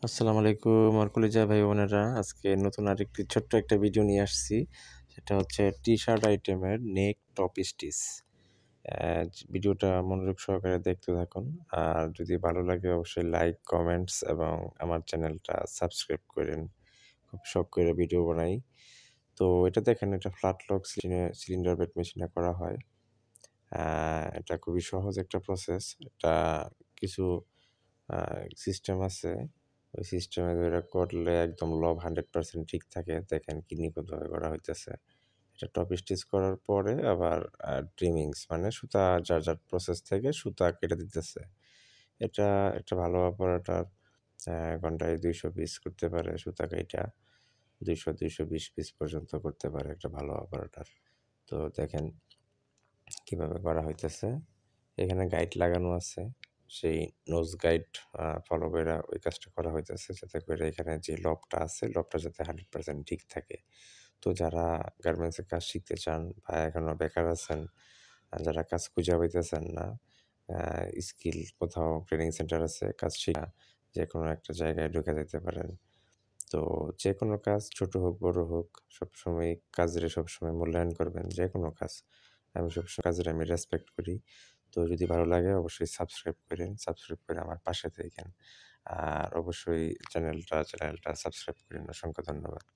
আসসালামু আলাইকুম আমার কলিজা ভাই বোনেরা। আজকে নতুন আরেকটি ছোট্ট একটা ভিডিও নিয়ে আসছি। সেটা হচ্ছে টি-শার্ট আইটেমের নেক টপ স্টিচ। ভিডিওটা মনোযোগ সহকারে দেখতে থাকুন। আর যদি ভালো লাগে অবশ্যই লাইক, কমেন্টস এবং আমার চ্যানেলটা সাবস্ক্রাইব করেন। খুব শখ করে ভিডিও বানাই। তো এটা দেখেন, এটা ফ্ল্যাট লক সিলিন্ডার বেড মেশিনে করা হয়। এটা খুবই সহজ একটা প্রসেস। এটা কিছু আ সিস্টেম আছে। ওই সিস্টেমে ধইরা করলে একদম লব 100% ঠিক থাকে। দেখেন কি নিখুঁতভাবে করা হইতেছে। এটা টপ স্টিচ করার পরে আবার ট্রিমিংস মানে সুতা যার প্রসেস থেকে সুতা কেটে দিতেছে। এটা একটা ভালো অপারেটর ঘন্টায় ২০০ পিস করতে পারে সুতা কাইটা। ২০০-২২০ পিস পর্যন্ত করতে পারে একটা ভালো অপারেটর। তো দেখেন কিভাবে করা হইতেছে। এখানে গাইড লাগানো আছে। সেই নোজ গাইড ফলো কইরা ওই কাজটা করা হইতেছে, যাতে করে এখানে যে লবটা আছে, লবটা যাতে 100% ঠিক থাকে। তো যারা গার্মেন্টসের কাজ শিখতে চান বা এখনো বেকার আছেন, যারা কাজ খুঁজে পাইতেছেন না, আ স্কিল কোথাও ট্রেনিং সেন্টার আছে, কাজ শিখা যেকোনো একটা জায়গায় ঢুকে যাইতে পারেন। তো যেকোনো কাজ ছোট হোক, বড় হোক, সবসময় কাজেরে সবসময় মূল্যায়ন করবেন। যেকোনো কাজ। আমি সবসময় কাজের রেসপেক্ট করি। তো যদি ভালো লাগে অবশ্যই সাবস্ক্রাইব করেন। সাবস্ক্রাইব করে আমার পাশে থাইকেন। আর অবশ্যই চ্যানেলটা সাবস্ক্রাইব করেন। অসংখ্য ধন্যবাদ।